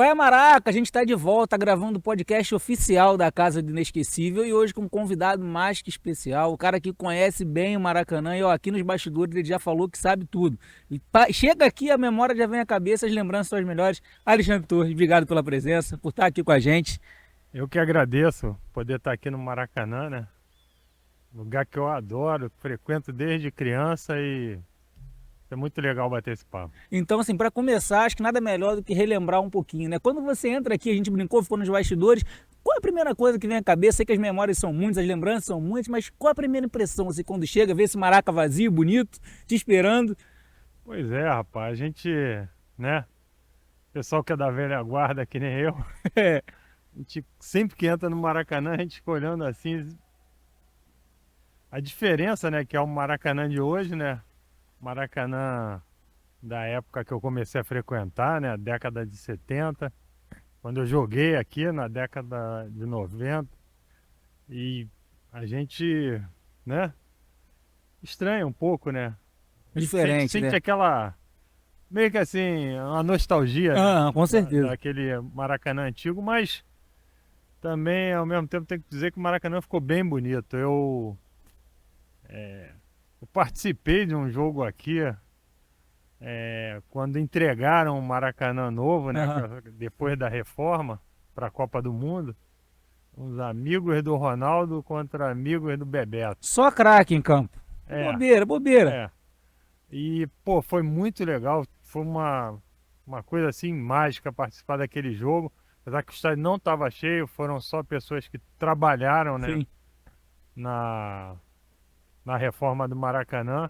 Praia Maraca, a gente está de volta gravando o podcast oficial da Casa do Inesquecível e hoje com um convidado mais que especial, o cara que conhece bem o Maracanã e ó, aqui nos bastidores ele já falou que sabe tudo. E chega aqui, a memória já vem à cabeça, as lembranças são as melhores. Alexandre Torres, obrigado pela presença, por estar aqui com a gente. Eu que agradeço poder estar aqui no Maracanã, né? Lugar que eu adoro, frequento desde criança e é muito legal bater esse papo. Então, assim, para começar, acho que nada melhor do que relembrar um pouquinho, né? Quando você entra aqui, a gente brincou, ficou nos bastidores, qual é a primeira coisa que vem à cabeça? Sei que as memórias são muitas, as lembranças são muitas, mas qual é a primeira impressão, assim, quando chega, vê esse Maraca vazio, bonito, te esperando? Pois é, rapaz, a gente, né? Pessoal que é da velha guarda, que nem eu, a gente sempre que entra no Maracanã, a gente fica olhando assim, a diferença, né, que é o Maracanã de hoje, né? Maracanã da época que eu comecei a frequentar, né, a década de 70, quando eu joguei aqui na década de 90, e a gente, né, estranha um pouco, né? A gente sente, Diferente, sente né? aquela, meio que assim, uma nostalgia, né, Ah, com certeza. daquele Maracanã antigo, mas também, ao mesmo tempo, tenho que dizer que o Maracanã ficou bem bonito. Eu participei de um jogo aqui, quando entregaram o Maracanã novo, né, Aham. depois da reforma, para a Copa do Mundo. Uns amigos do Ronaldo contra amigos do Bebeto. Só craque em campo. É, Bobeira, bobeira. é. E, pô, foi muito legal. Foi uma coisa assim mágica participar daquele jogo. Apesar que o estádio não estava cheio, foram só pessoas que trabalharam, né, Sim. na, na reforma do Maracanã.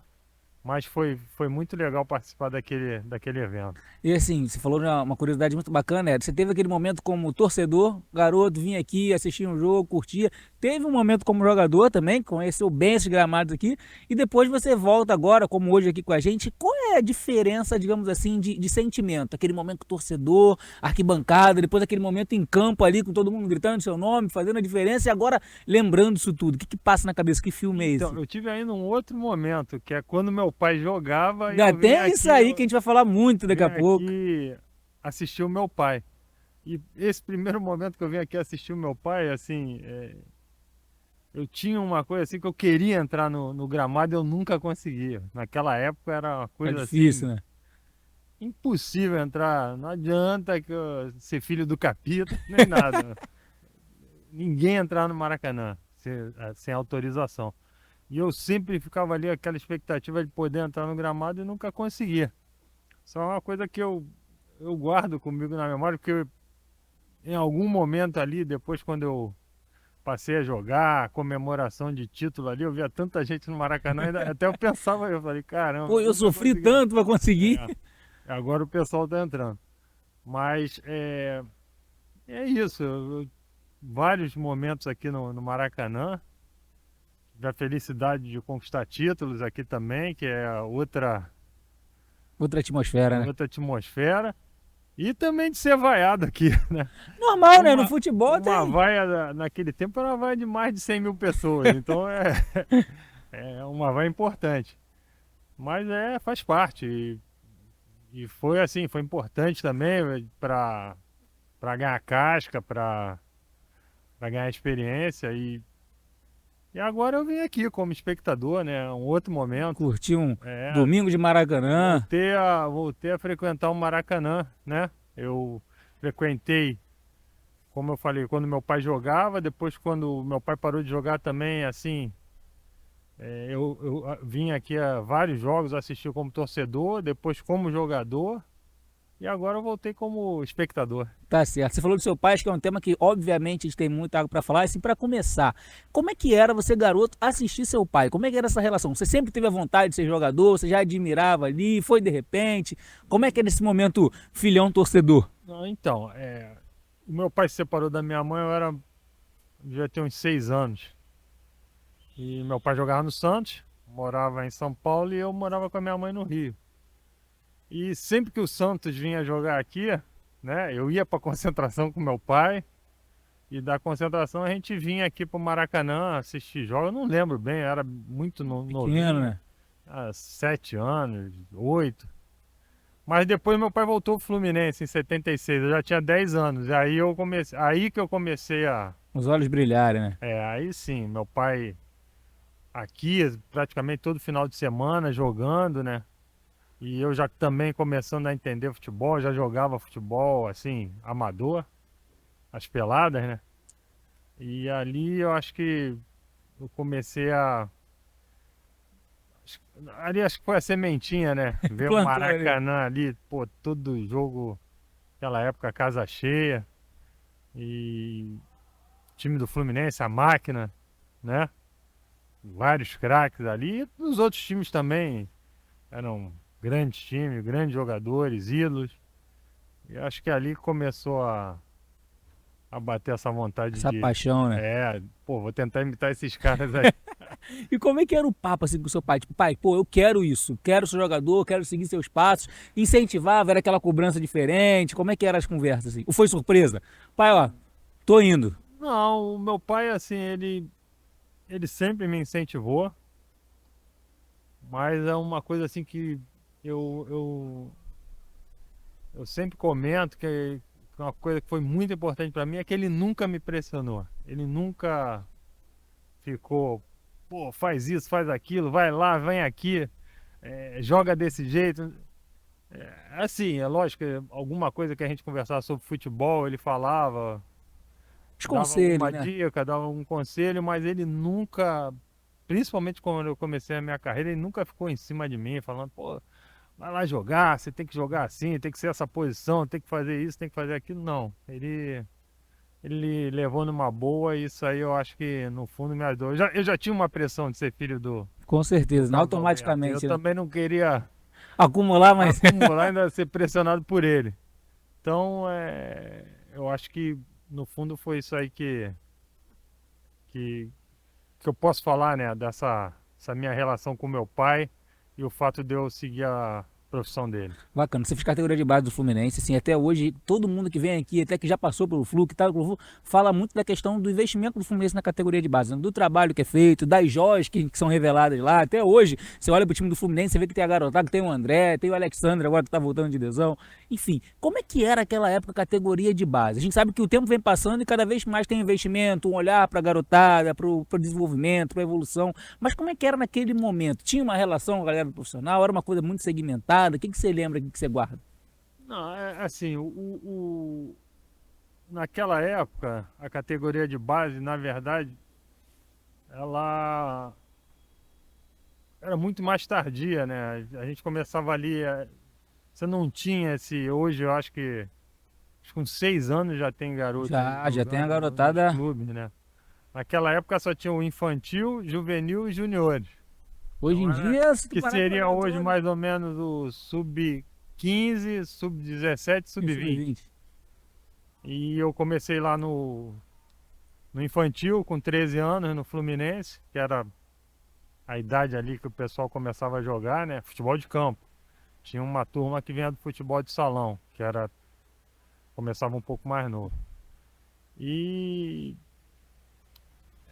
Mas foi muito legal participar daquele evento. E assim, você falou uma curiosidade muito bacana, você teve aquele momento como torcedor, garoto, vinha aqui, assistia um jogo, curtia, teve um momento como jogador também, conheceu bem esses gramados aqui, e depois você volta agora, como hoje aqui com a gente, qual é a diferença, digamos assim, de sentimento? Aquele momento torcedor, arquibancada, depois aquele momento em campo ali, com todo mundo gritando seu nome, fazendo a diferença, e agora lembrando isso tudo, o que passa na cabeça, que filme é Então, esse? eu tive ainda um outro momento, que é quando meu pai jogava e Ainda eu vinha tem isso aqui, aí que a gente vai falar muito daqui a pouco. assistir o meu pai. E esse primeiro momento que eu vim aqui assistir o meu pai, assim, eu tinha uma coisa assim que eu queria entrar no gramado e eu nunca conseguia. Naquela época era uma É coisa difícil, assim, né? impossível entrar. Não adianta ser filho do capita, nem nada. Ninguém entrar no Maracanã sem autorização. E eu sempre ficava ali aquela expectativa de poder entrar no gramado e nunca conseguia. Só é uma coisa que eu guardo comigo na memória, porque em algum momento ali, depois quando eu passei a jogar, a comemoração de título ali, eu via tanta gente no Maracanã, até eu pensava, eu falei, caramba, Pô, eu eu nunca sofri consegui. tanto pra conseguir. É, agora o pessoal tá entrando. Mas é isso, vários momentos aqui no Maracanã, tive a felicidade de conquistar títulos aqui também, que é Outra atmosfera, né? outra atmosfera. E também de ser vaiado aqui, né? Normal, né? No Uma, futebol uma tem. vaia naquele tempo era uma vaia de mais de 100 mil pessoas, então é uma vaia importante. Mas faz parte. E foi assim, foi importante também para ganhar casca, para ganhar experiência. E agora eu vim aqui como espectador, né? Um outro momento. Curti um É, domingo de Maracanã. voltei a frequentar o Maracanã, né? Eu frequentei, como eu falei, quando meu pai jogava, depois quando meu pai parou de jogar também, assim, eu vim aqui a vários jogos, assisti como torcedor, depois como jogador, e agora eu voltei como espectador. Tá certo. Você falou do seu pai, acho que é um tema que, obviamente, a gente tem muita água pra falar. Assim, pra começar, como é que era você, garoto, assistir seu pai? Como é que era essa relação? Você sempre teve a vontade de ser jogador? Você já admirava ali? Foi de repente? Como é que é nesse momento, filhão torcedor? Então, o meu pai se separou da minha mãe, devia ter uns 6 anos. E meu pai jogava no Santos, morava em São Paulo e eu morava com a minha mãe no Rio. E sempre que o Santos vinha jogar aqui, né, eu ia para concentração com meu pai e da concentração a gente vinha aqui para o Maracanã assistir jogos. Eu não lembro bem, eu era muito Pequeno, novinho, né? 7 anos, 8. Mas depois meu pai voltou pro Fluminense em 76, eu já tinha 10 anos. E aí aí que eu comecei a. Os olhos brilharem, né? Aí sim, meu pai aqui praticamente todo final de semana jogando, né? E eu já também começando a entender futebol, já jogava futebol assim, amador, as peladas, né? E ali eu acho que eu comecei a. Ali acho que foi a sementinha, né? Ver o Plantou ali. Maracanã ali, pô, todo jogo, aquela época, casa cheia. E time do Fluminense, a máquina, né? Vários craques ali. E os outros times também eram grandes times, grandes jogadores, ídolos. E acho que ali começou a bater essa vontade Essa de. paixão, né? Pô, vou tentar imitar esses caras aí. E como é que era o papo assim com o seu pai? Tipo, pai, pô, eu quero isso, quero ser jogador, quero seguir seus passos. Incentivava, era aquela cobrança diferente. Como é que eram as conversas assim? Ou foi surpresa? Pai, ó, tô indo. Não, o meu pai, assim, ele sempre me incentivou, mas é uma coisa assim que eu, eu, eu sempre comento que uma coisa que foi muito importante para mim é que ele nunca me pressionou. Ele nunca ficou, pô, faz isso, faz aquilo, vai lá, vem aqui, joga desse jeito. Assim, é lógico que alguma coisa que a gente conversava sobre futebol, ele falava, Os dava conselhos, alguma né? dica, dava algum conselho, mas ele nunca, principalmente quando eu comecei a minha carreira, ele nunca ficou em cima de mim, falando, pô, vai lá jogar, você tem que jogar assim, tem que ser essa posição, tem que fazer isso, tem que fazer aquilo. Não, ele levou numa boa e isso aí eu acho que no fundo me ajudou. Eu já tinha uma pressão de ser filho Com do certeza, Carlos Alberto. Eu automaticamente, né? também não queria Acumular, mas acumular e ainda ser pressionado por ele. Então, eu acho que no fundo foi isso aí que, que eu posso falar, né, essa minha relação com meu pai e o fato de eu seguir a profissão dele. bacana. Você fez categoria de base do Fluminense, assim, até hoje, todo mundo que vem aqui, até que já passou pelo Flu, que tá pelo Flu, fala muito da questão do investimento do Fluminense na categoria de base, né? Do trabalho que é feito, das joias que são reveladas lá. Até hoje, você olha pro time do Fluminense, você vê que tem a garotada, que tem o André, tem o Alexandre agora que tá voltando de lesão. Enfim, como é que era aquela época a categoria de base? A gente sabe que o tempo vem passando e cada vez mais tem investimento, um olhar pra garotada, pro desenvolvimento, pra evolução. Mas como é que era naquele momento? Tinha uma relação com a galera do profissional? Era uma coisa muito segmentada? O que você lembra, o que você guarda? Não, assim, naquela época, a categoria de base, na verdade, ela era muito mais tardia, né? A gente começava ali, você não tinha esse, hoje eu acho que com 6 anos já tem garoto aí Já tem a jogando nos garotada. clubes, né? Naquela época só tinha o infantil, juvenil e juniores. Hoje em Então era dia, se tu que parar pra seria olhar hoje todo, mais ou menos o sub-15, sub-17, tem sub-20. sub-20. E eu comecei lá no infantil com 13 anos no Fluminense, que era a idade ali que o pessoal começava a jogar, né? Futebol de campo. Tinha uma turma que vinha do futebol de salão, que era começava um pouco mais novo. E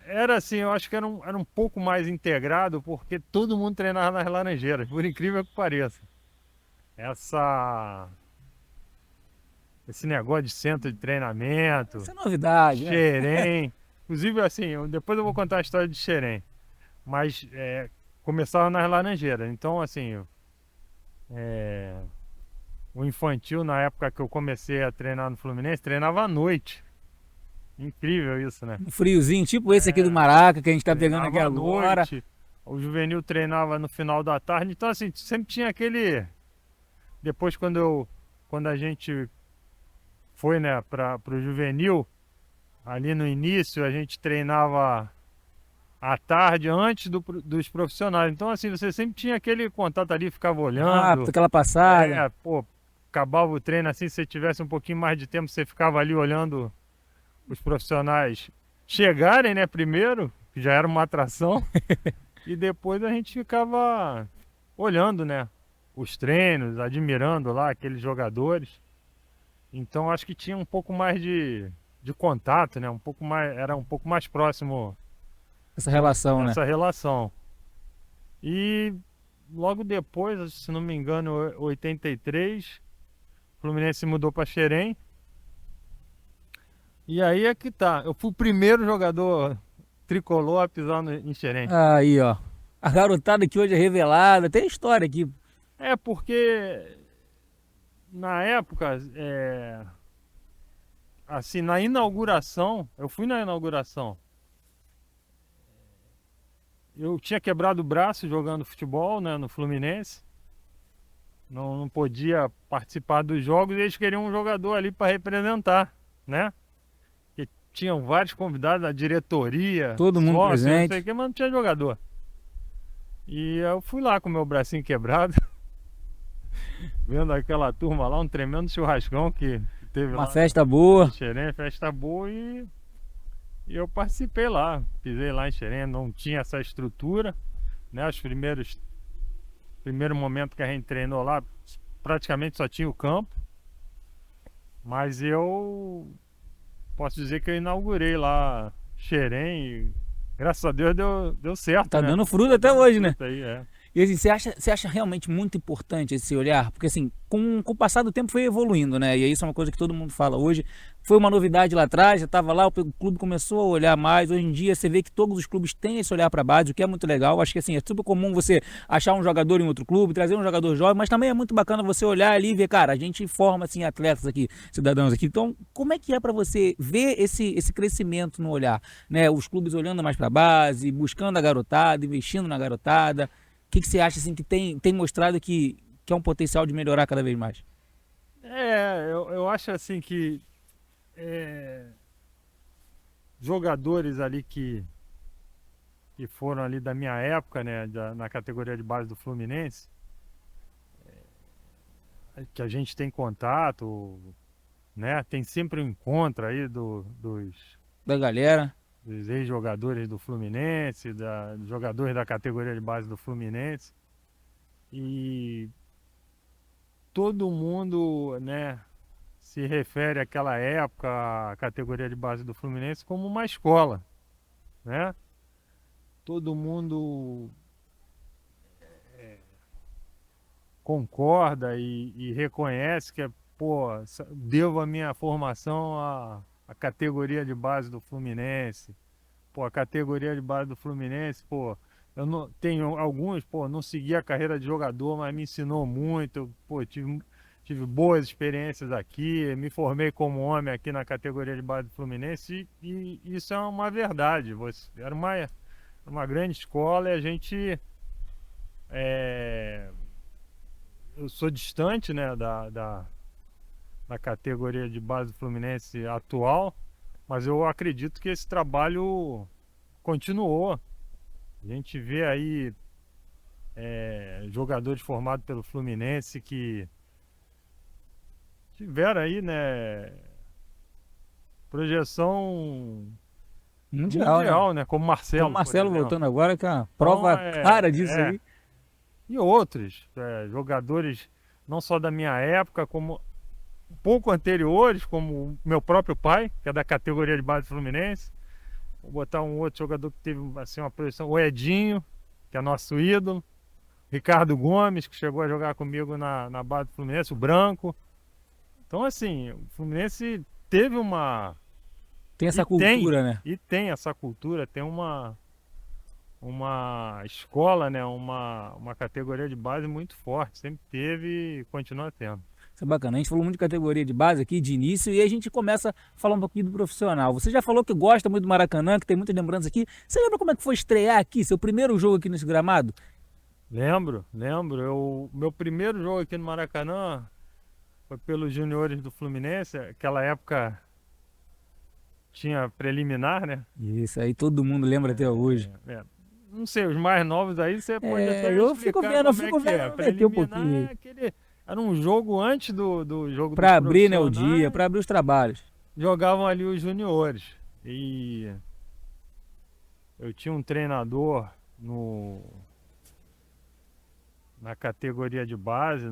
era assim, eu acho que era um pouco mais integrado, porque todo mundo treinava nas Laranjeiras, por incrível que pareça. Essa, esse negócio de centro de treinamento, Essa é novidade, né? Xerém. Inclusive, assim, depois eu vou contar a história de Xerém. Mas começava nas Laranjeiras. Então, assim, é, o infantil, na época que eu comecei a treinar no Fluminense, treinava à noite. Incrível isso, né? Um friozinho, tipo esse aqui do É, Maraca, que a gente tá pegando aqui treinava à agora. noite. O juvenil treinava no final da tarde. Então, assim, sempre tinha aquele. Depois, quando a gente foi, né, para o juvenil, ali no início, a gente treinava à tarde antes dos profissionais. Então, assim, você sempre tinha aquele contato ali, ficava Rápido, olhando. aquela passada. Pô, acabava o treino assim, se você tivesse um pouquinho mais de tempo, você ficava ali olhando os profissionais chegarem, né, primeiro, que já era uma atração, e depois a gente ficava olhando, né, os treinos, admirando lá aqueles jogadores. Então, acho que tinha um pouco mais de contato, né, era um pouco mais próximo Essa relação, né? essa relação. E logo depois, se não me engano, 83, o Fluminense mudou para Xerém. E aí é que tá. Eu fui o primeiro jogador tricolor a pisar em Xerém. Aí, ó. A garotada que hoje é revelada, tem história aqui. É porque na época, assim, na inauguração, eu fui na inauguração. Eu tinha quebrado o braço jogando futebol, né, no Fluminense. Não podia participar dos jogos e eles queriam um jogador ali para representar, né? E tinham vários convidados, a diretoria, Todo mundo sócio, não sei o presente. que, mas não tinha jogador. E eu fui lá com o meu bracinho quebrado, vendo aquela turma lá, um tremendo churrascão que teve Uma lá festa boa. em Xerém, festa boa, e eu participei lá, pisei lá em Xerém, não tinha essa estrutura, né? Primeiro momento que a gente treinou lá, praticamente só tinha o campo, mas eu posso dizer que eu inaugurei lá Xerém e graças a Deus deu certo, Tá né? dando fruto Tá até dando hoje, né? fruto aí, é. E assim, você acha realmente muito importante esse olhar? Porque assim, com o passar do tempo foi evoluindo, né? E isso é uma coisa que todo mundo fala hoje. Foi uma novidade lá atrás, já estava lá, o clube começou a olhar mais. Hoje em dia você vê que todos os clubes têm esse olhar para base, o que é muito legal. Acho que assim, é super comum você achar um jogador em outro clube, trazer um jogador jovem, mas também é muito bacana você olhar ali e ver, cara, a gente forma assim atletas aqui, cidadãos aqui. Então, como é que é para você ver esse crescimento no olhar, né? Os clubes olhando mais para a base, buscando a garotada, investindo na garotada. O que você acha assim que tem mostrado que é um potencial de melhorar cada vez mais? Eu acho assim que é, jogadores ali que foram ali da minha época, né, na categoria de base do Fluminense, que a gente tem contato, né, tem sempre um encontro aí Da galera. dos ex-jogadores do Fluminense, dos jogadores da categoria de base do Fluminense, e todo mundo, né, se refere àquela época, à categoria de base do Fluminense, como uma escola, né? Todo mundo concorda e reconhece que, pô, devo a minha formação à categoria de base do Fluminense. Pô, a categoria de base do Fluminense, pô, eu não tenho alguns, pô, não segui a carreira de jogador, mas me ensinou muito, pô, tive boas experiências aqui, me formei como homem aqui na categoria de base do Fluminense e isso é uma verdade. Era uma grande escola e a gente é, eu sou distante, né, da categoria de base do Fluminense atual, mas eu acredito que esse trabalho continuou. A gente vê aí jogadores formados pelo Fluminense que tiveram aí, né, projeção Mundial, né? mundial, né, como Como o Marcelo, por Marcelo exemplo. voltando agora, que é uma Então, prova clara disso aí. e outros jogadores, não só da minha época, como um pouco anteriores, como o meu próprio pai, que é da categoria de base do Fluminense. Vou botar um outro jogador que teve assim, uma projeção, o Edinho, que é nosso ídolo. Ricardo Gomes, que chegou a jogar comigo na base do Fluminense, o Branco. Então, assim, o Fluminense teve uma. Tem essa E tem, cultura, né? e tem essa cultura, tem uma escola, né? Uma categoria de base muito forte. Sempre teve e continua tendo. Isso é bacana. A gente falou muito de categoria de base aqui, de início, e aí a gente começa a falar um pouquinho do profissional. Você já falou que gosta muito do Maracanã, que tem muitas lembranças aqui. Você lembra como é que foi estrear aqui, seu primeiro jogo aqui nesse gramado? Lembro. Meu primeiro jogo aqui no Maracanã foi pelos juniores do Fluminense. Aquela época tinha preliminar, né? Isso aí todo mundo lembra até hoje. Não sei, os mais novos aí você pode até Eu fico explicar vendo, eu como fico que é. vendo, meter um pouquinho. Era um jogo antes do jogo dos Pra abrir, né, o dia, profissionais. pra abrir os trabalhos. Jogavam ali os juniores. E eu tinha um treinador na categoria de base,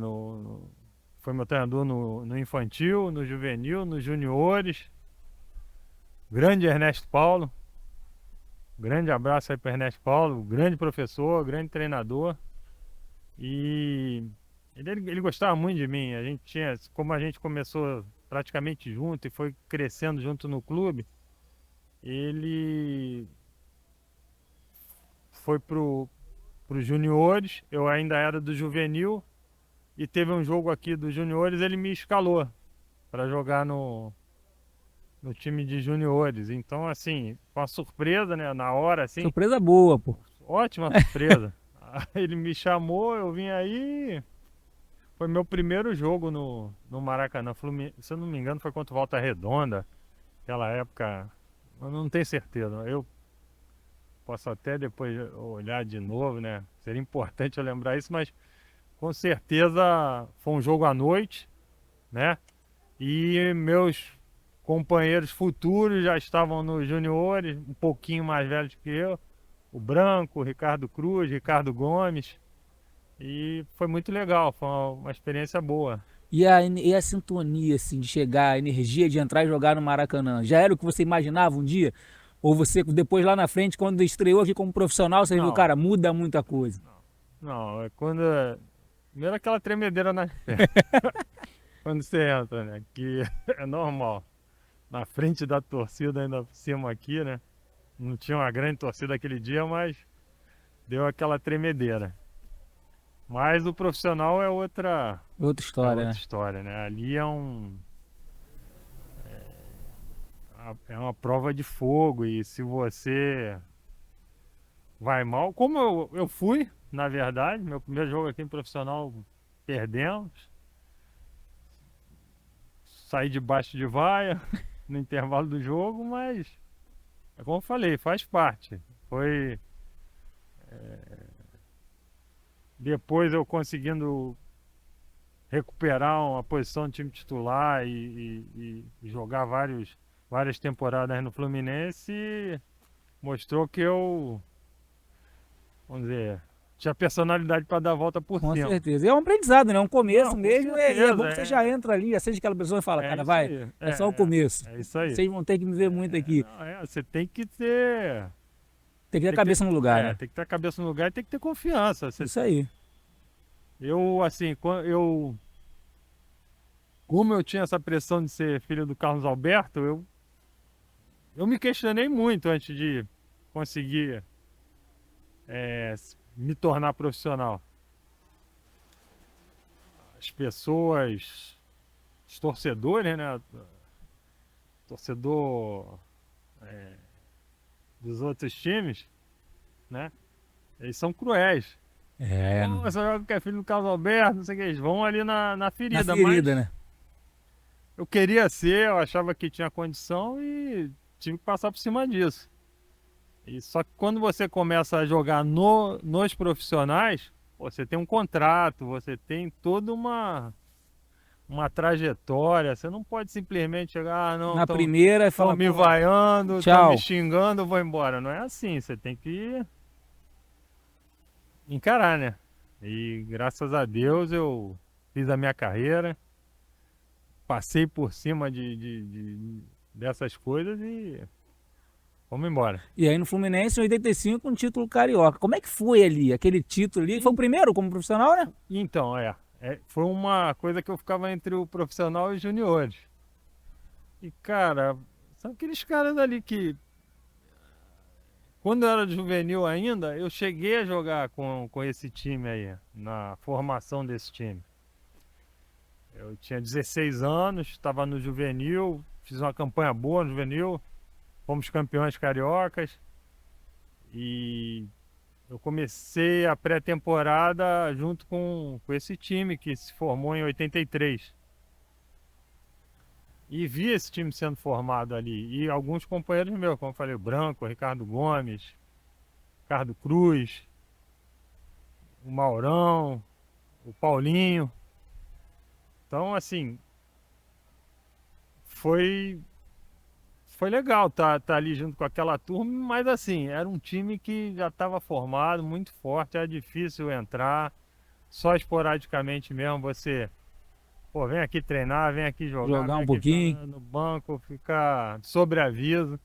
foi meu treinador no infantil, no juvenil, nos juniores. Grande Ernesto Paulo. Grande abraço aí para Ernesto Paulo, grande professor, grande treinador. E ele gostava muito de mim. A gente tinha, como a gente começou praticamente junto e foi crescendo junto no clube, ele foi pros juniores, eu ainda era do juvenil, e teve um jogo aqui dos juniores, ele me escalou para jogar no time de juniores. Então, assim, foi uma surpresa, né? Na hora, assim, Surpresa boa, pô. ótima surpresa. Aí ele me chamou, eu vim aí. Foi meu primeiro jogo no Maracanã. Se eu não me engano, foi contra o Volta Redonda. Aquela época, eu não tenho certeza. Eu posso até depois olhar de novo, né? Seria importante eu lembrar isso, mas com certeza foi um jogo à noite, né? E meus companheiros futuros já estavam nos juniores, um pouquinho mais velhos que eu. O Branco, o Ricardo Cruz, Ricardo Gomes. E foi muito legal, foi uma experiência boa. E a sintonia, assim, de chegar, a energia de entrar e jogar no Maracanã, já era o que você imaginava um dia? Ou você, depois lá na frente, quando estreou aqui como profissional, você viu, Não, cara, muda muita coisa? não, é quando. Primeiro aquela tremedeira nas pernas. Quando você entra, né? Que é normal. Na frente da torcida, ainda por cima aqui, né? Não tinha uma grande torcida aquele dia, mas deu aquela tremedeira. Mas o profissional Outra é história, outra né? história, né? Ali é uma prova de fogo e se você vai mal, como eu fui, na verdade, meu primeiro jogo aqui em profissional perdemos, saí debaixo de vaia no intervalo do jogo, mas é como eu falei, faz parte. Foi depois eu conseguindo recuperar uma posição de time titular e jogar várias temporadas no Fluminense, mostrou que eu, vamos dizer, tinha personalidade para dar a volta por Com cima. certeza. E é um aprendizado, né? É um começo Não, com mesmo, e é bom certeza, que você já entra ali, acende aquela pessoa e fala, é cara, isso vai, aí. é só o começo. É isso aí. Vocês vão ter que me ver muito aqui. Não, você tem que ter. Tem que ter a Tem que cabeça no lugar, né? tem que ter a cabeça no lugar e tem que ter confiança. Isso aí. Eu, assim, como eu tinha essa pressão de ser filho do Carlos Alberto, eu me questionei muito antes de conseguir me tornar profissional. As pessoas, os torcedores, né? Torcedor dos outros times, né? Eles são cruéis. É, Pô, você joga que é filho do Carlos Alberto, não sei o que, eles vão ali na na ferida, ferida, mas né? eu queria ser, eu achava que tinha condição e tive que passar por cima disso. E só que quando você começa a jogar nos profissionais, pô, você tem um contrato, você tem toda uma trajetória, você não pode simplesmente chegar, ah, não, Na primeira e estão falar, me pô, vaiando, estão me tchau. xingando, eu vou embora. Não é assim, você tem que encarar, né? E graças a Deus eu fiz a minha carreira, passei por cima dessas coisas e vamos embora. E aí no Fluminense, em 85, um título carioca. Como é que foi ali, aquele título ali? Foi o primeiro como profissional, né? Então, foi uma coisa que eu ficava entre o profissional e os juniores. E, cara, são aqueles caras ali que, quando eu era juvenil ainda, eu cheguei a jogar com esse time aí, na formação desse time. Eu tinha 16 anos, estava no juvenil, fiz uma campanha boa no juvenil, fomos campeões cariocas e eu comecei a pré-temporada junto com esse time que se formou em 83. E vi esse time sendo formado ali. E alguns companheiros meus, como eu falei, o Branco, o Ricardo Gomes, Ricardo Cruz, o Maurão, o Paulinho. Então, assim, foi foi legal tá ali junto com aquela turma, mas assim, era um time que já estava formado, muito forte, era difícil entrar, só esporadicamente mesmo você, pô, vem aqui treinar, vem aqui jogar, Jogar vem um aqui ficar pouquinho. no banco, ficar sobre aviso.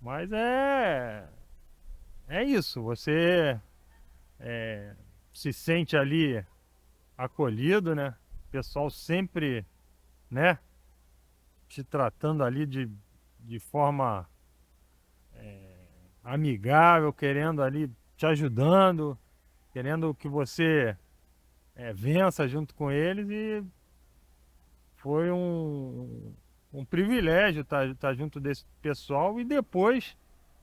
Mas é isso, você se sente ali acolhido, né? O pessoal sempre, né, te tratando ali de forma amigável, querendo ali, te ajudando, querendo que você vença junto com eles. E foi um privilégio estar junto desse pessoal. E depois,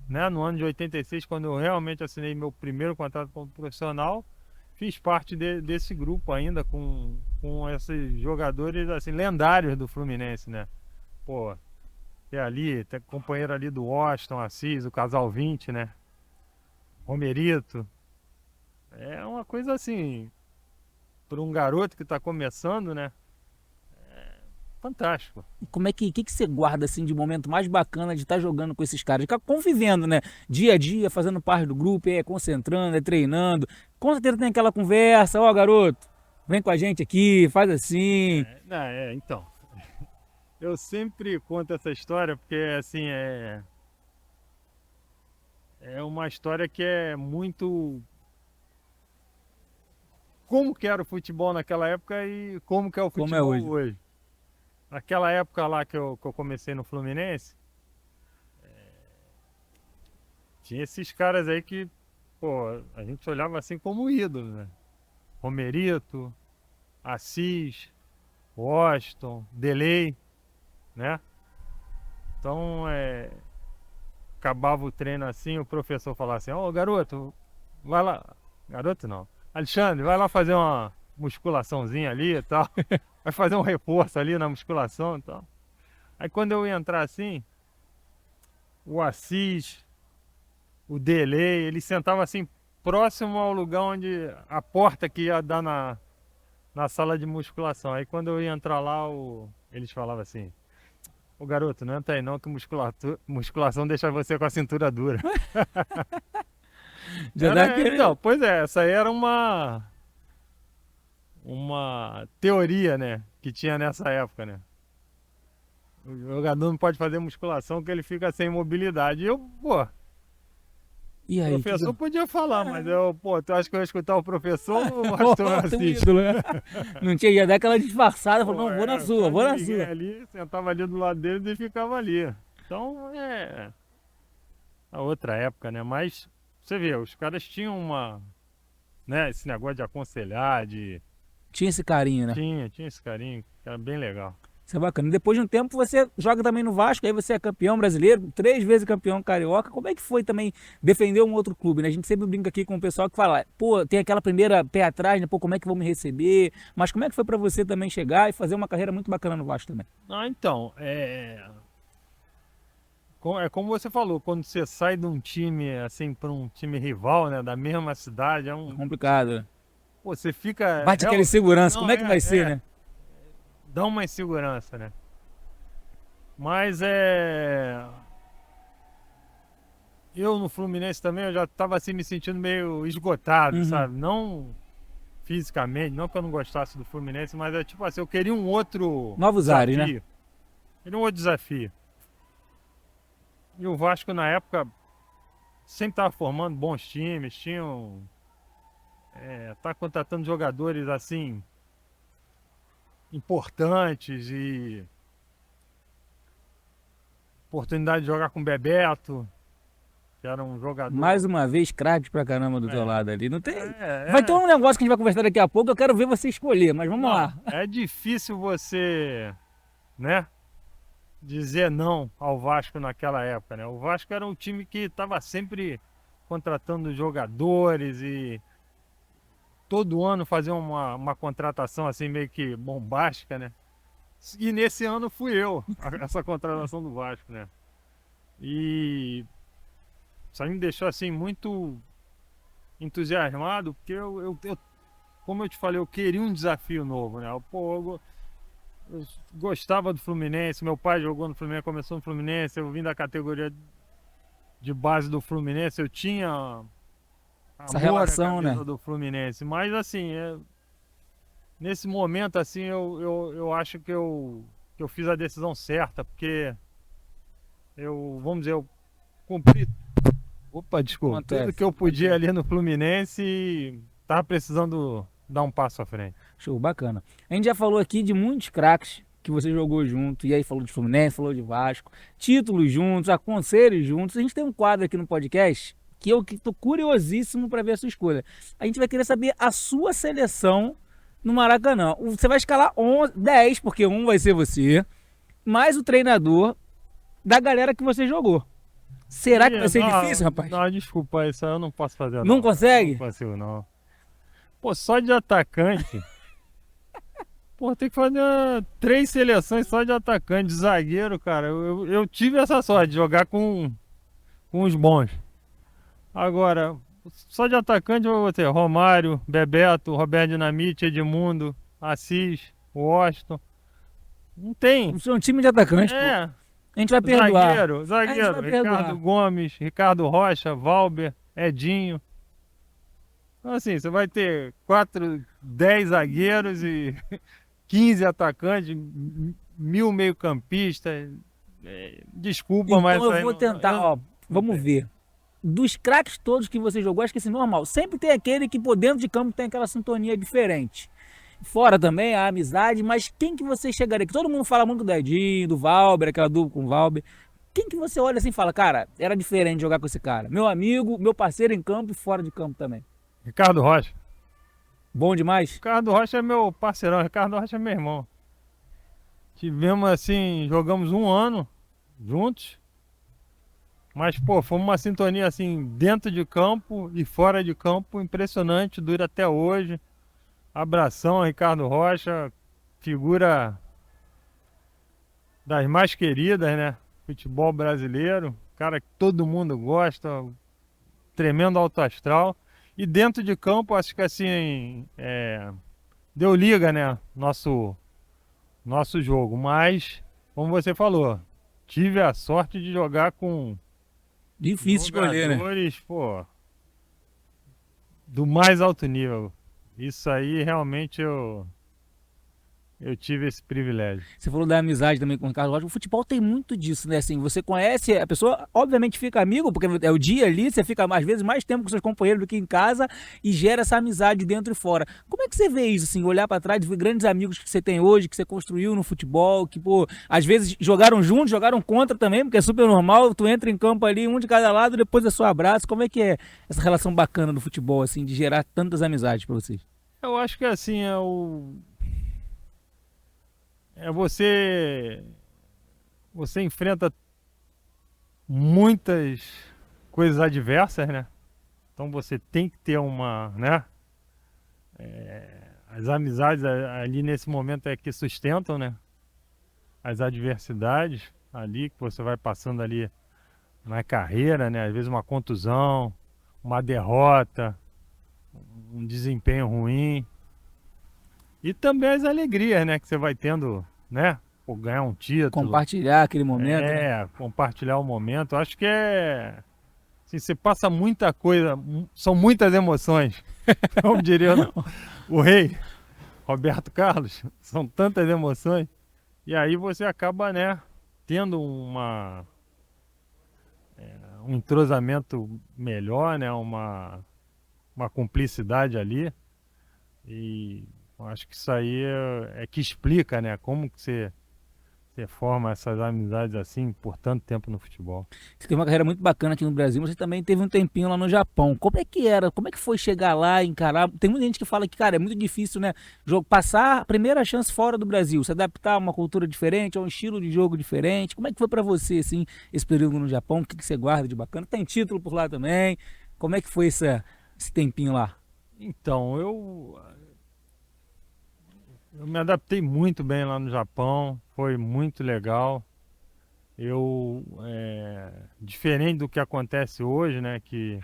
né, no ano de 86, quando eu realmente assinei meu primeiro contrato como profissional, fiz parte desse grupo ainda com esses jogadores assim lendários do Fluminense, né? Pô, tem companheiro ali do Washington, Assis, o Casal 20, né? Romerito. É uma coisa assim, para um garoto que está começando, né? Fantástico. E como é que você guarda assim de momento mais bacana de estar jogando com esses caras, de ficar convivendo, né? Dia a dia, fazendo parte do grupo, concentrando, treinando. Com certeza tem aquela conversa, ó, garoto, vem com a gente aqui, faz assim. Então. Eu sempre conto essa história porque assim é uma história que é muito como que era o futebol naquela época e como que é o Como é futebol hoje. hoje. Naquela época lá que eu comecei no Fluminense, tinha esses caras aí que, pô, a gente olhava assim como ídolo, né? Romerito, Assis, Washington, Delay, né? Então, acabava o treino assim, o professor falava assim, ô garoto, vai lá. Garoto não. Alexandre, vai lá fazer uma musculaçãozinha ali e tal. Vai fazer um reforço ali na musculação e tal. Aí quando eu ia entrar assim, o Assis, o Delay, ele sentava assim próximo ao lugar onde a porta que ia dar na sala de musculação. Aí quando eu ia entrar lá, eles falavam assim, ô garoto, não entra aí não que musculação deixa você com a cintura dura. Já dá aquele... Então, pois é, essa aí era uma teoria, né, que tinha nessa época, né? O jogador não pode fazer musculação que ele fica sem mobilidade. E eu, pô, E o aí, professor que... podia falar, mas tu acha que eu ia escutar o professor ou o pastor Teu assiste? ídolo, né? Não tinha, ia dar aquela disfarçada, falou, Pô, não, vou na sua, vou quase na ninguém sua. ali, sentava ali do lado deles e ficava ali. Então, a outra época, né? Mas, você vê, os caras tinham né, esse negócio de aconselhar, Tinha esse carinho, né? Tinha esse carinho, que era bem legal. Isso é bacana. E depois de um tempo você joga também no Vasco, aí você é campeão brasileiro, 3 vezes campeão carioca. Como é que foi também defender um outro clube, né? A gente sempre brinca aqui com o pessoal que fala, pô, tem aquela primeira pé atrás, né? Pô, como é que vão me receber? Mas como é que foi pra você também chegar e fazer uma carreira muito bacana no Vasco também? Então, como você falou, quando você sai de um time assim para um time rival, né, da mesma cidade, É complicado, né? pô, você fica Bate aquela insegurança, não, como é que vai ser, né? dá uma insegurança, né? Mas eu no Fluminense também eu já estava assim me sentindo meio esgotado, Uhum. sabe? Não fisicamente, não que eu não gostasse do Fluminense, mas é tipo assim, eu queria um outro Novos ares, né? desafio. Queria um outro desafio. E o Vasco na época sempre estava formando bons times, tá contratando jogadores assim importantes e oportunidade de jogar com o Bebeto, que era um jogador. Mais uma vez, craque pra caramba do teu lado ali. Não tem... É, Vai ter um negócio que a gente vai conversar daqui a pouco, eu quero ver você escolher, mas vamos lá. É difícil você, né, dizer não ao Vasco naquela época, né? O Vasco era um time que estava sempre contratando jogadores e todo ano fazia uma contratação assim meio que bombástica, né? E nesse ano fui eu, essa contratação do Vasco, né? E isso aí me deixou assim muito entusiasmado, porque como eu te falei, eu queria um desafio novo, né? Eu gostava do Fluminense, meu pai jogou no Fluminense, começou no Fluminense, eu vim da categoria de base do Fluminense, eu tinha Essa relação, né? do Fluminense, mas assim, nesse momento assim, eu acho que eu fiz a decisão certa, porque vamos dizer, eu cumpri, desculpa, Acontece. tudo que eu podia ali no Fluminense tava precisando dar um passo à frente. Show, bacana. A gente já falou aqui de muitos craques que você jogou junto, e aí falou de Fluminense, falou de Vasco, títulos juntos, conselhos juntos. A gente tem um quadro aqui no podcast que eu tô curiosíssimo para ver a sua escolha. A gente vai querer saber a sua seleção no Maracanã. Você vai escalar 11, 10, porque um vai ser você, mais o treinador da galera que você jogou. Será que vai ser difícil, rapaz? Não, desculpa, isso aí eu não posso fazer. Não consegue? Não consigo, não. Pô, só de atacante. Pô, tem que fazer 3 seleções só de atacante, de zagueiro, cara. Eu tive essa sorte de jogar com os bons. Agora, só de atacante eu vou ter Romário, Bebeto, Roberto Dinamite, Edmundo, Assis, Washington. Não tem. Isso é um time de atacante, pô. A gente vai perdoar. Zagueiro. Ricardo Gomes, Ricardo Rocha, Valber, Edinho. Então, assim, você vai ter 10 zagueiros e 15 atacantes, 1000 meio-campistas. Desculpa, então mas. Eu vou tentar, vamos ver. Dos craques todos que você jogou, acho que assim, normal. Sempre tem aquele que por dentro de campo tem aquela sintonia diferente. Fora também a amizade, mas quem que você chegaria? Que todo mundo fala muito do Edinho, do Valber, aquela dupla com o Valber. Quem que você olha assim e fala, cara, era diferente jogar com esse cara? Meu amigo, meu parceiro em campo e fora de campo também. Ricardo Rocha. Bom demais? Ricardo Rocha é meu parceirão, Ricardo Rocha é meu irmão. Tivemos assim, jogamos 1 ano juntos. Mas, pô, foi uma sintonia assim, dentro de campo e fora de campo, impressionante, dura até hoje. Abração, Ricardo Rocha, figura das mais queridas, né? Futebol brasileiro, cara que todo mundo gosta, tremendo alto astral. E dentro de campo, acho que assim, deu liga, né? Nosso jogo. Mas, como você falou, tive a sorte de jogar com difícil escolher, né? Pô, do mais alto nível. Isso aí realmente eu tive esse privilégio. Você falou da amizade também com o Ricardo Rocha. O futebol tem muito disso, né? Assim, você conhece a pessoa, obviamente fica amigo, porque é o dia ali, você fica às vezes mais tempo com seus companheiros do que em casa e gera essa amizade dentro e fora. Como é que você vê isso, assim, olhar para trás, ver grandes amigos que você tem hoje, que você construiu no futebol, que, pô, às vezes jogaram juntos, jogaram contra também, porque é super normal, tu entra em campo ali, um de cada lado, depois é só abraço. Como é que é essa relação bacana do futebol, assim, de gerar tantas amizades para vocês? Eu acho que assim, você enfrenta muitas coisas adversas, né? Então você tem que ter né? As amizades ali nesse momento é que sustentam, né? As adversidades ali que você vai passando ali na carreira, né? Às vezes uma contusão, uma derrota, um desempenho ruim. E também as alegrias, né, que você vai tendo, né, por ganhar um título. Compartilhar aquele momento. Né? Compartilhar o momento. Acho que assim, você passa muita coisa, são muitas emoções. Como diria o rei Roberto Carlos, são tantas emoções. E aí você acaba, né, tendo um entrosamento melhor, né, uma cumplicidade ali. E acho que isso aí é que explica, né, como que você forma essas amizades assim por tanto tempo no futebol. Você teve uma carreira muito bacana aqui no Brasil, mas você também teve um tempinho lá no Japão. Como é que era? Como é que foi chegar lá e encarar? Tem muita gente que fala que, cara, é muito difícil, né, passar a primeira chance fora do Brasil, se adaptar a uma cultura diferente, a um estilo de jogo diferente. Como é que foi pra você, assim, esse período no Japão? O que você guarda de bacana? Tem título por lá também? Como é que foi esse tempinho lá? Então, eu me adaptei muito bem lá no Japão, foi muito legal. Diferente do que acontece hoje, né, que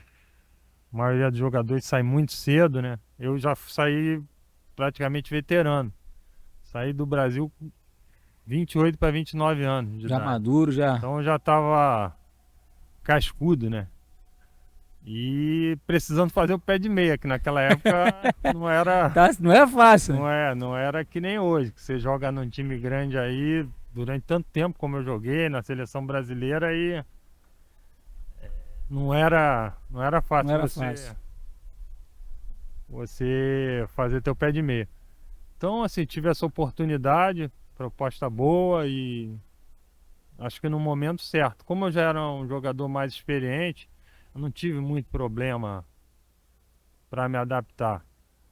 a maioria dos jogadores sai muito cedo, né? Eu já saí praticamente veterano. Saí do Brasil com 28 para 29 anos de Já idade. maduro, já. Então eu já estava cascudo, né? E precisando fazer o pé de meia, que naquela época não era. Não era fácil. Não era que nem hoje, que você joga num time grande aí durante tanto tempo como eu joguei na seleção brasileira e não era fácil. Não era fácil. você fazer teu pé de meia. Então, assim, tive essa oportunidade, proposta boa e acho que no momento certo. Como eu já era um jogador mais experiente, eu não tive muito problema para me adaptar.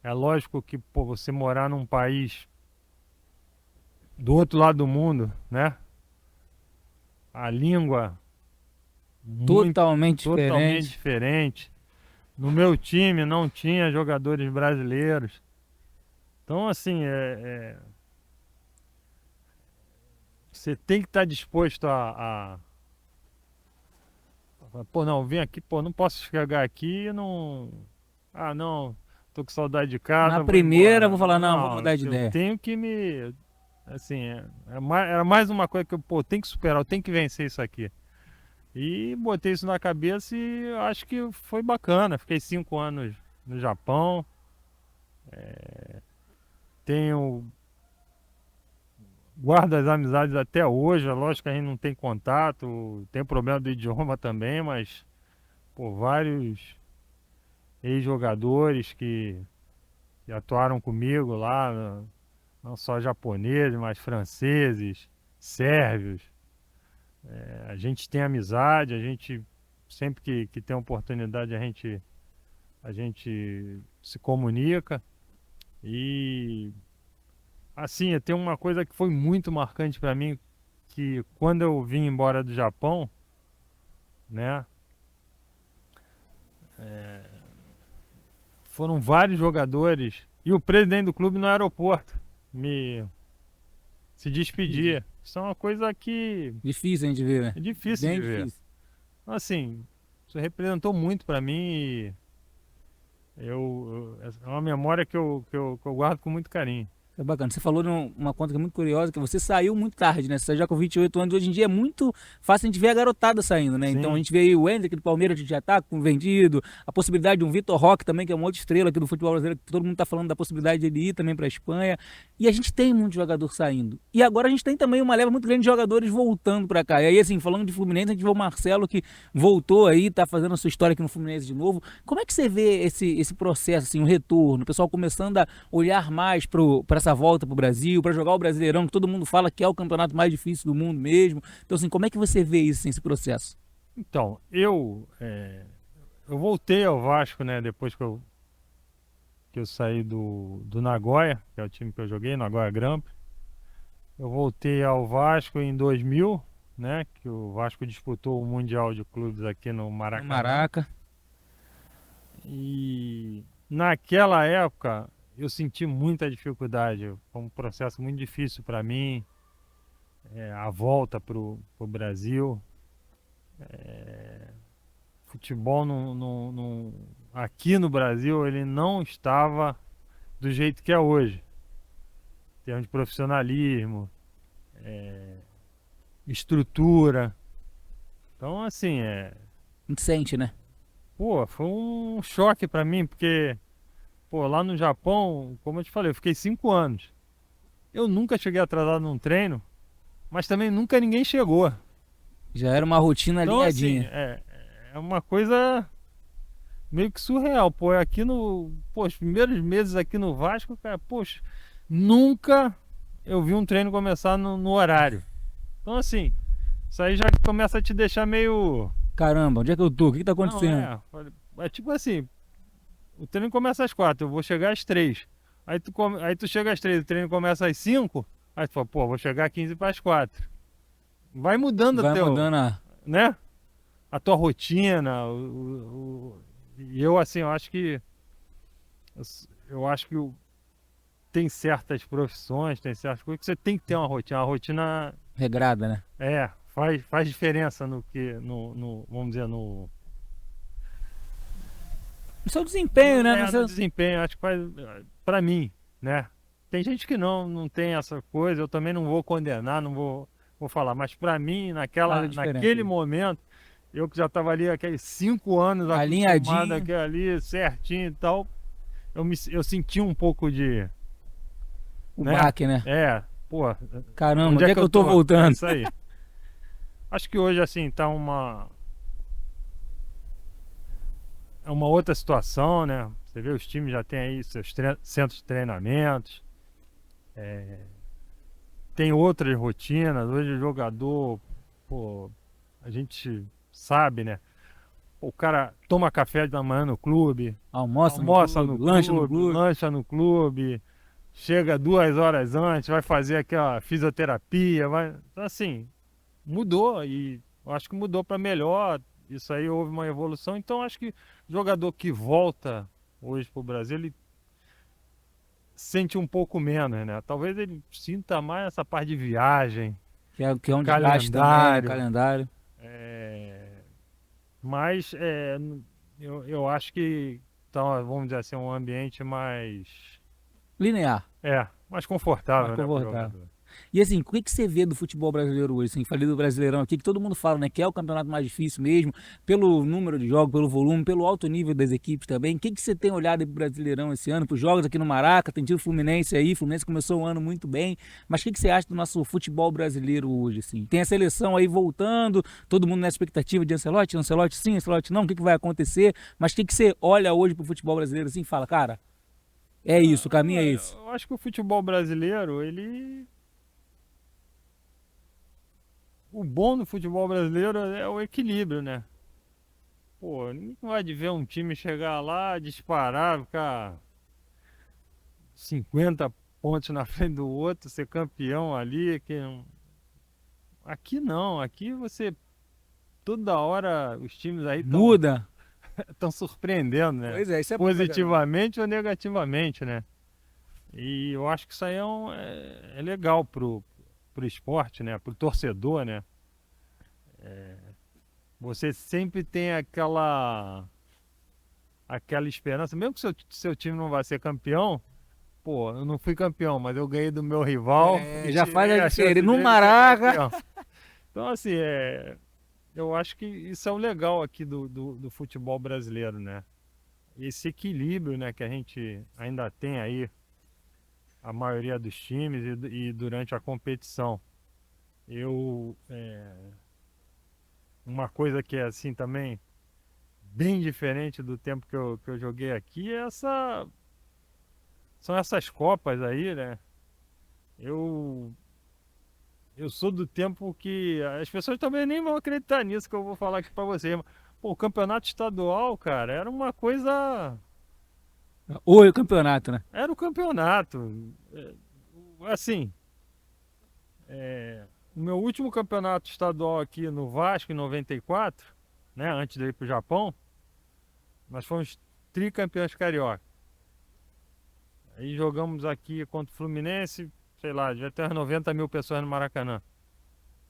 É lógico que, pô, você morar num país do outro lado do mundo, né? A língua muito Totalmente totalmente diferente. diferente. No meu time não tinha jogadores brasileiros. Então, assim, você tem que estar disposto pô, não, vim aqui, pô, não posso chegar aqui e não. Ah, não, tô com saudade de Na casa, vou primeira, eu embora. vou falar, não, vou Não, mudar de eu ideia. tenho que me. Assim, era mais uma coisa que eu, pô, tenho que superar, eu tenho que vencer isso aqui. E botei isso na cabeça e acho que foi bacana. Fiquei 5 anos no Japão. Tenho Guardo as amizades até hoje. É lógico que a gente não tem contato, tem problema do idioma também, mas pô, vários ex-jogadores que atuaram comigo lá, não só japoneses, mas franceses, sérvios. A gente tem amizade, a gente sempre que tem oportunidade a gente se comunica. E assim, tem uma coisa que foi muito marcante para mim, que quando eu vim embora do Japão, né, foram vários jogadores e o presidente do clube no aeroporto me se despedir. Isso é uma coisa que Difícil a gente ver, né? é difícil Bem de ver. difícil. Então, assim, isso representou muito para mim e é uma memória que eu guardo com muito carinho. É bacana. Você falou numa conta que é muito curiosa, que você saiu muito tarde, né? Você já com 28 anos, hoje em dia é muito fácil a gente ver a garotada saindo, né? Então a Sim, gente vê aí o Hendrick do Palmeiras, a gente já tá com vendido, a possibilidade de um Vitor Roque também, que é uma outra estrela aqui do futebol brasileiro, que todo mundo tá falando da possibilidade de ele ir também para Espanha. E a gente tem muito jogador saindo. E agora a gente tem também uma leva muito grande de jogadores voltando para cá. E aí, assim, falando de Fluminense, a gente vê o Marcelo que voltou aí, tá fazendo a sua história aqui no Fluminense de novo. Como é que você vê esse processo, assim, o retorno, o pessoal começando a olhar mais para essa volta pro Brasil, para jogar o Brasileirão, que todo mundo fala que é o campeonato mais difícil do mundo mesmo. Então, assim, como é que você vê isso, assim, esse processo? então, eu voltei ao Vasco, né, depois que eu saí do Nagoya, que é o time que eu joguei, Nagoya Grampus. Eu voltei ao Vasco em 2000, né, que o Vasco disputou o Mundial de Clubes aqui no No Maracanã. Maraca. E naquela época eu senti muita dificuldade, foi um processo muito difícil para mim, a volta pro Brasil. Futebol aqui no Brasil ele não estava do jeito que é hoje, em termos de profissionalismo, estrutura. Então, assim, A gente sente, né? pô, foi um choque para mim, porque, pô, lá no Japão, como eu te falei, eu fiquei 5 anos. Eu nunca cheguei atrasado num treino, mas também nunca ninguém chegou. Já era uma rotina Então, assim, alinhadinha. é uma coisa meio que surreal, pô. Pô, os primeiros meses aqui no Vasco, cara, poxa, nunca eu vi um treino começar no horário. Então, assim, isso aí já começa a te deixar meio. Caramba, onde é que eu tô? O que que tá Não, acontecendo? é tipo assim, o treino começa às 4, eu vou chegar às 3. Aí tu chega às 3, o treino começa às 5, aí tu fala, pô, vou chegar às 15 para as 4. Vai mudando Vai mudando a... né? A tua rotina, e eu assim, eu acho que tem certas profissões, tem certas coisas que você tem que ter uma rotina. A rotina regrada, né? faz diferença vamos dizer, No seu desempenho, né? No no seu... desempenho, acho que faz para mim, né? Tem gente que não tem essa coisa, eu também não vou condenar, não vou falar, mas para mim, Faz a diferença. naquele momento, eu que já estava ali aqueles 5 anos acostumado Alinhadinho. aqui, ali certinho e tal, eu senti um pouco de, O né? baque, né? Pô, Caramba, onde onde é é que que eu eu tô tô? É voltando? isso aí. Acho que hoje, assim, é uma outra situação, né? Você vê, os times já têm aí seus centros de treinamentos, tem outras rotinas. Hoje o jogador, pô, a gente sabe, né? O cara toma café da manhã no clube, almoça no lancha no clube, clube. lancha no clube, chega 2 horas antes, vai fazer aquela fisioterapia, vai. Então, assim, mudou e eu acho que mudou para melhor. Isso aí houve uma evolução. Então, acho que o jogador que volta hoje para o Brasil, ele sente um pouco menos, né? Talvez ele sinta mais essa parte de viagem, Que é um desgaste também, né? Calendário. Mas eu acho que, então, vamos dizer assim, um ambiente Linear. mais confortável, Mais né, pro confortável. jogador. E assim, o que você vê do futebol brasileiro hoje? Assim, falei do Brasileirão aqui, que todo mundo fala, né? Que é o campeonato mais difícil mesmo, pelo número de jogos, pelo volume, pelo alto nível das equipes também. O que você tem olhado pro Brasileirão esse ano, para os jogos aqui no Maraca? Tem tido o Fluminense aí, o Fluminense começou o ano muito bem. Mas o que você acha do nosso futebol brasileiro hoje, assim? Tem a seleção aí voltando, todo mundo na expectativa de Ancelotti sim, Ancelotti não, o que vai acontecer? Mas o que você olha hoje pro futebol brasileiro assim e fala, cara, é isso, o caminho é esse? Eu acho que o futebol brasileiro, o bom do futebol brasileiro é o equilíbrio, né? Pô, ninguém vai de ver um time chegar lá, disparar, ficar 50 pontos na frente do outro, ser campeão ali. Aqui não, aqui você toda hora os times aí Muda. estão surpreendendo, né? Pois é, isso é Positivamente ou negativamente, né? E eu acho que isso aí é legal pro esporte, né? Pro torcedor, né? Você sempre tem aquela esperança, mesmo que seu time não vai ser campeão. Pô, eu não fui campeão, mas eu ganhei do meu rival. Já faz a diferença. No dele ser Maraca. campeão. Então, assim, eu acho que isso é o legal aqui do futebol brasileiro, né? Esse equilíbrio, né, que a gente ainda tem aí, a maioria dos times e durante a competição. Uma coisa que é assim também bem diferente do tempo que eu joguei aqui são essas copas aí, né? Eu sou do tempo que as pessoas também nem vão acreditar nisso que eu vou falar aqui pra você. Pô, o campeonato estadual, cara, era uma coisa. Ou o campeonato, né? Era o campeonato. Assim, o meu último campeonato estadual aqui no Vasco, em 94, né, antes de ir pro Japão, nós fomos tricampeões carioca. Aí jogamos aqui contra o Fluminense, sei lá, devia ter umas 90 mil pessoas no Maracanã.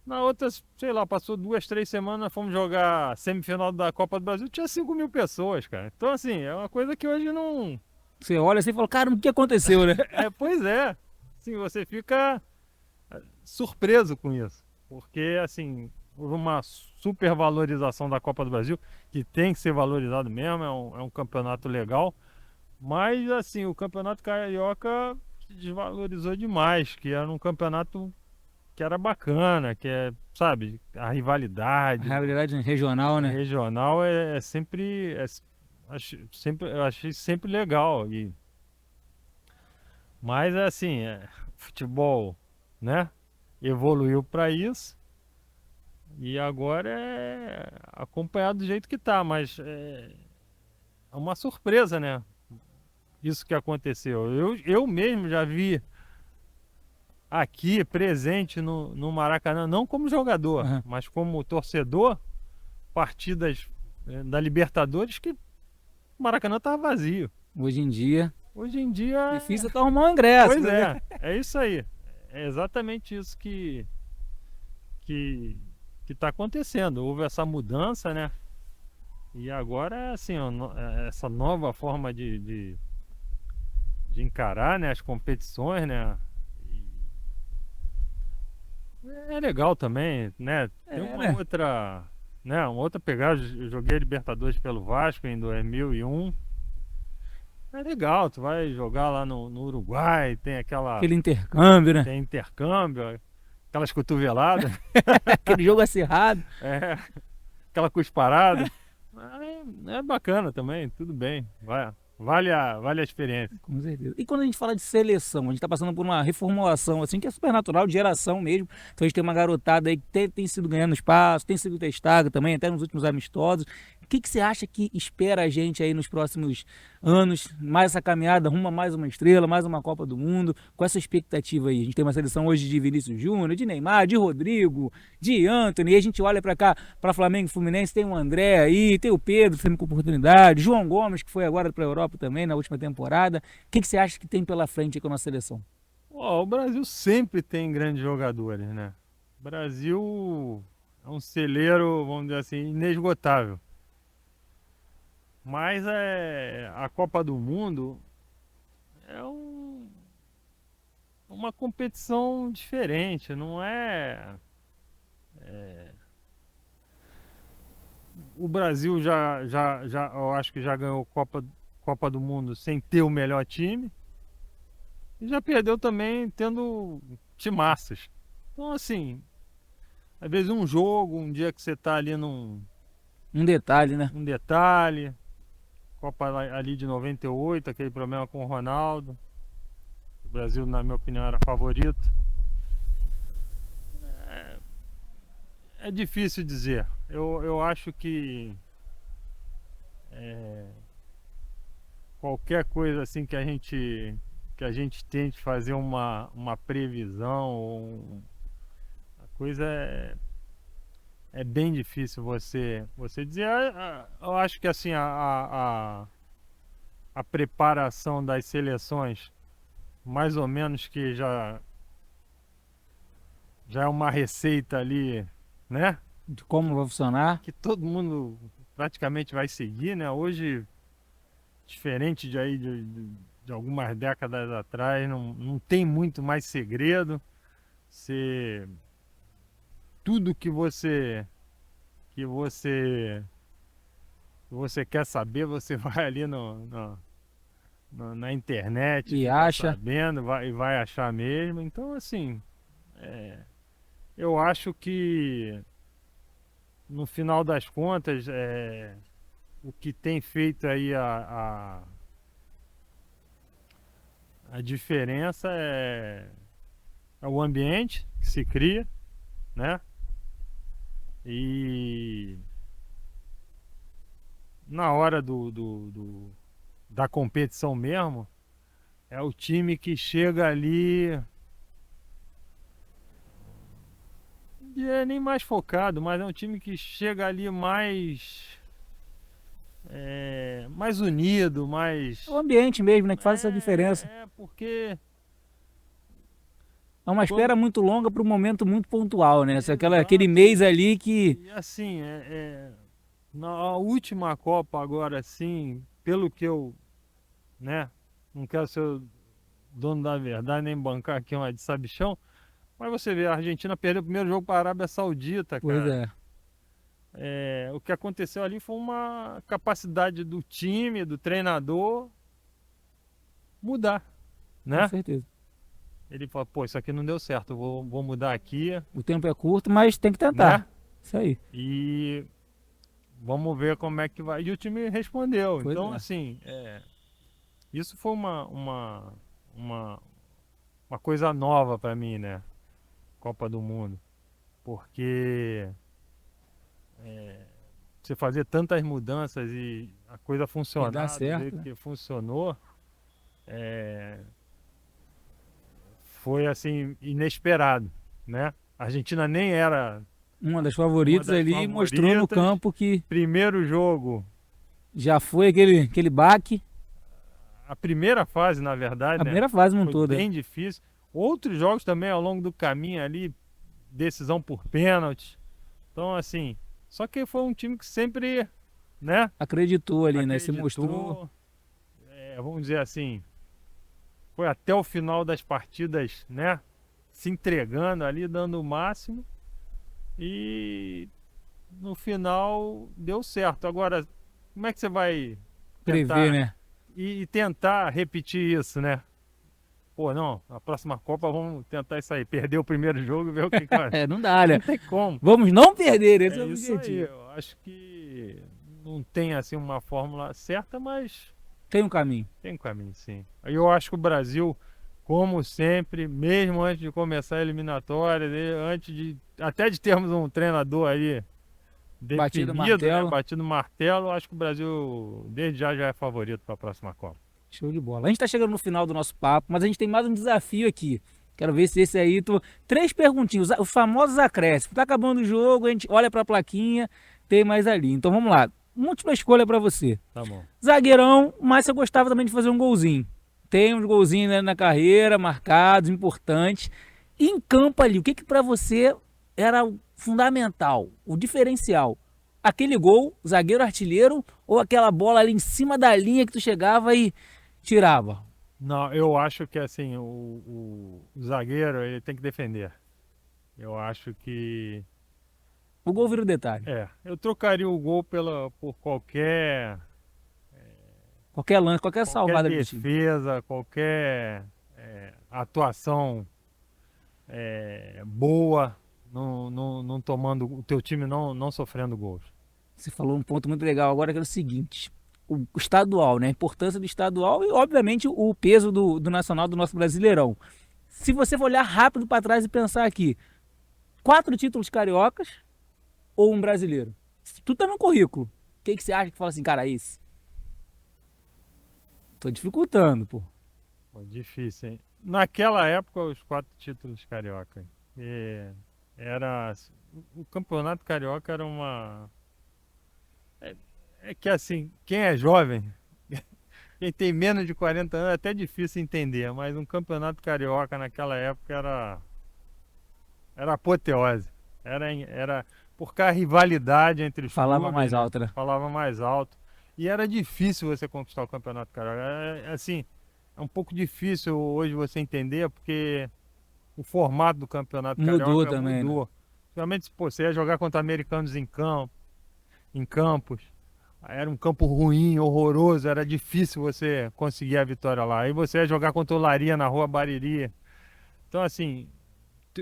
Na outra, sei lá, passou 2, 3 semanas, fomos jogar semifinal da Copa do Brasil, tinha 5 mil pessoas, cara. Então, assim, é uma coisa que hoje não... Você olha assim e fala, cara, o que aconteceu, né? Pois é. Assim, você fica surpreso com isso. Porque, assim, houve uma supervalorização da Copa do Brasil, que tem que ser valorizado mesmo, é um campeonato legal. Mas, assim, o campeonato carioca se desvalorizou demais, que era um campeonato que era bacana, sabe, a rivalidade. A rivalidade regional, né? Regional é sempre, eu achei sempre legal. Mas, assim, futebol, né, evoluiu para isso. E agora é acompanhado do jeito que tá, mas é uma surpresa, né? Isso que aconteceu. Eu mesmo já vi aqui presente no Maracanã, não como jogador, mas como torcedor, partidas da Libertadores que o Maracanã estava vazio. Hoje em dia difícil até arrumar um ingresso. Pois né? É isso aí. É exatamente isso que está acontecendo. Houve essa mudança, né? E agora, assim, essa nova forma de encarar, né, as competições, né? É legal também, né? Tem uma outra, né, uma outra pegada. Eu joguei Libertadores pelo Vasco em 2001. É legal, tu vai jogar lá no Uruguai, tem aquele intercâmbio, né? Tem intercâmbio, aquelas cotoveladas. Aquele jogo acirrado. Aquela cusparada. É bacana também, tudo bem. vale a experiência. Com certeza. E quando a gente fala de seleção, a gente está passando por uma reformulação, assim, que é super natural, de geração mesmo. Então a gente tem uma garotada aí que tem sido ganhando espaço, tem sido testada também, até nos últimos amistosos. O que você acha que espera a gente aí nos próximos anos? Mais essa caminhada rumo a mais uma estrela, mais uma Copa do Mundo? Com essa expectativa aí? A gente tem uma seleção hoje de Vinícius Júnior, de Neymar, de Rodrigo, de Antony. E a gente olha para cá, para Flamengo e Fluminense, tem o André aí, tem o Pedro, sempre com oportunidade, João Gomes, que foi agora para a Europa também na última temporada. O que você acha que tem pela frente aí com a nossa seleção? O Brasil sempre tem grandes jogadores, né? O Brasil é um celeiro, vamos dizer assim, inesgotável. Mas a Copa do Mundo é uma competição diferente, não é. O Brasil eu acho que já ganhou Copa do Mundo sem ter o melhor time. E já perdeu também tendo timaças. Então, assim, às vezes um jogo, um dia que você tá ali Um detalhe, né? um detalhe, Copa ali de 98, aquele problema com o Ronaldo. O Brasil, na minha opinião, era favorito. É difícil dizer. Eu acho que qualquer coisa assim que a gente tente fazer uma previsão, a coisa é bem difícil você dizer. Eu acho que assim a preparação das seleções, mais ou menos que já é uma receita ali, né? De como vai funcionar. Que todo mundo praticamente vai seguir, né? Hoje, diferente de algumas décadas atrás, não tem muito mais segredo. Tudo que você quer saber, você vai ali na internet, E fica acha. sabendo, vai achar mesmo. Então, assim, eu acho que no final das contas, o que tem feito aí a diferença é o ambiente que se cria, né? E na hora da competição mesmo, é o time que chega ali, e é nem mais focado, mas é um time que chega ali mais unido, mais. É o ambiente mesmo, né? Que faz essa diferença. Porque É uma espera muito longa para um momento muito pontual, né? Exato. Aquele mês ali que. E assim, na última Copa agora, assim, pelo que eu, né, não quero ser o dono da verdade, nem bancar aqui uma de sabichão, mas você vê, a Argentina perdeu o primeiro jogo para a Arábia Saudita, cara. Pois é. O que aconteceu ali foi uma capacidade do time, do treinador, mudar, né? Com certeza. Ele falou, pô, isso aqui não deu certo, vou mudar aqui, O tempo é curto, mas tem que tentar. né? Isso aí. E vamos ver como é que vai. E o time respondeu. Pois Então, é. assim, isso foi uma coisa nova para mim, né? Copa do Mundo. Porque você fazer tantas mudanças e a coisa funcionar do certo, jeito né? que funcionou, foi assim, inesperado, né? A Argentina nem era Uma das favoritas uma das ali mostrou no favoritas. campo que Primeiro jogo, já foi aquele baque. a primeira fase, na verdade, A né? primeira fase Foi montou, né? bem difícil. Outros jogos também ao longo do caminho ali, decisão por pênalti. Então, assim, só que foi um time que sempre, né? Acreditou ali, né? Se acreditou, mostrou. vamos dizer assim, foi até o final das partidas, né? Se entregando ali, dando o máximo. E no final deu certo. Agora, como é que você vai Prever, né? e tentar repetir isso, né? Pô, não, na próxima Copa vamos tentar isso aí. Perder o primeiro jogo e ver o que vai. Não dá, né? Não tem como. Vamos não perder, esse é o Isso aí. objetivo. Eu acho que não tem assim uma fórmula certa, mas Tem um caminho. Tem um caminho, sim. Aí eu acho que o Brasil, como sempre, mesmo antes de começar a eliminatória, até de termos um treinador aí Batido o definido, né, martelo. batido o martelo, acho que o Brasil desde já é favorito para a próxima Copa. Show de bola. A gente tá chegando no final do nosso papo, mas a gente tem mais um desafio aqui. Quero ver se esse aí... Três perguntinhos, os famosos acréscimos. Tá acabando o jogo, a gente olha pra plaquinha, tem mais ali. Então vamos lá. Múltipla escolha pra você. Tá bom. Zagueirão, mas você gostava também de fazer um golzinho. Tem uns golzinhos, né, na carreira, marcados, importantes. E em campo ali, o que pra você era o fundamental, o diferencial? Aquele gol, zagueiro artilheiro, ou aquela bola ali em cima da linha que tu chegava e tirava? Não, eu acho que assim, o zagueiro ele tem que defender. Eu acho que O gol vira o detalhe. eu trocaria o gol por Qualquer lance, qualquer qualquer salvada do time. defesa, qualquer atuação boa, não tomando o teu time não sofrendo gols. Você falou um ponto muito legal agora que é o seguinte: o estadual, né? A importância do estadual e, obviamente, o peso do nacional do nosso Brasileirão. Se você for olhar rápido para trás e pensar aqui, 4 títulos cariocas ou um brasileiro? Tudo tá no currículo. O que você acha que fala assim, cara, esse? Tô dificultando, pô. Pô, difícil, hein? Naquela época, os 4 títulos carioca. E era. O campeonato carioca era uma. É que assim, quem é jovem, quem tem menos de 40 anos, é até difícil entender, mas um campeonato carioca naquela época era apoteose. Era porque a rivalidade entre os Falava clubes, mais né, alto, né? falava mais alto. E era difícil você conquistar o campeonato carioca. Assim, é um pouco difícil hoje você entender, porque o formato do campeonato Mudou carioca também, né? mudou. Realmente, pô, você ia jogar contra americanos em campos. Era um campo ruim, horroroso, era difícil você conseguir a vitória lá. Aí você ia jogar contra o Olaria na Rua Bariri. Então, assim,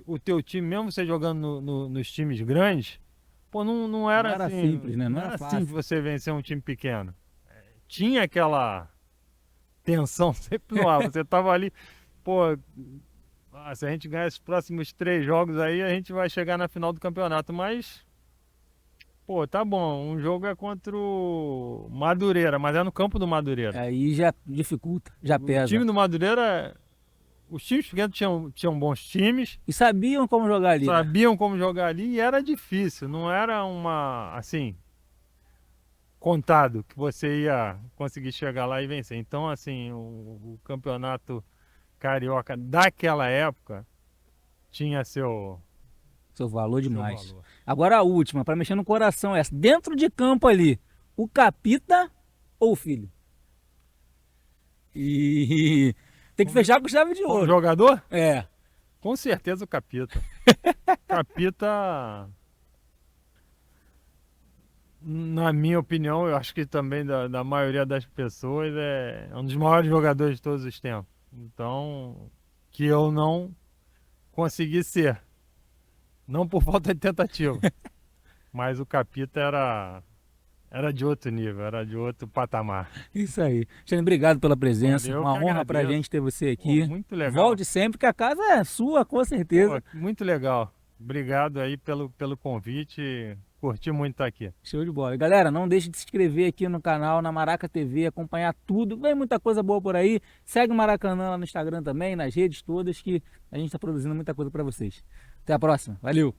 o teu time, mesmo você jogando nos times grandes, pô, não era Não era assim, simples, né? Não não era era fácil. simples você vencer um time pequeno. Tinha aquela tensão sempre no ar. Você tava ali, pô, se a gente ganhar esses próximos 3 jogos aí, a gente vai chegar na final do campeonato. Mas, pô, tá bom, um jogo é contra o Madureira, mas é no campo do Madureira. Aí já dificulta, já O pesa. time do Madureira, os times pequenos tinham bons times, E sabiam como jogar ali, né? sabiam como jogar ali e era difícil, não era assim, contado que você ia conseguir chegar lá e vencer. Então, assim, o campeonato carioca daquela época tinha Seu valor seu demais. valor. Agora a última, para mexer no coração, é essa. Dentro de campo ali, o capita ou o filho? E tem que fechar com chave de Como ouro. jogador? É. Com certeza o Capita. Capita, na minha opinião, eu acho que também da maioria das pessoas, é um dos maiores jogadores de todos os tempos. Então, que eu não consegui ser. Não por falta de tentativa. Mas o Capita era de outro nível, era de outro patamar. Isso aí. Xande, obrigado pela presença. Olha, eu Uma que honra pra agradeço. gente ter você Pô, aqui. muito legal. Volte sempre, que a casa é sua, com certeza. Pô, muito legal. Obrigado aí pelo convite. Curti muito estar aqui. Show de bola. E, galera, não deixe de se inscrever aqui no canal, na Maraca TV, acompanhar tudo. Vem muita coisa boa por aí. Segue o Maracanã lá no Instagram também, nas redes todas, que a gente está produzindo muita coisa para vocês. Até a próxima. Valeu!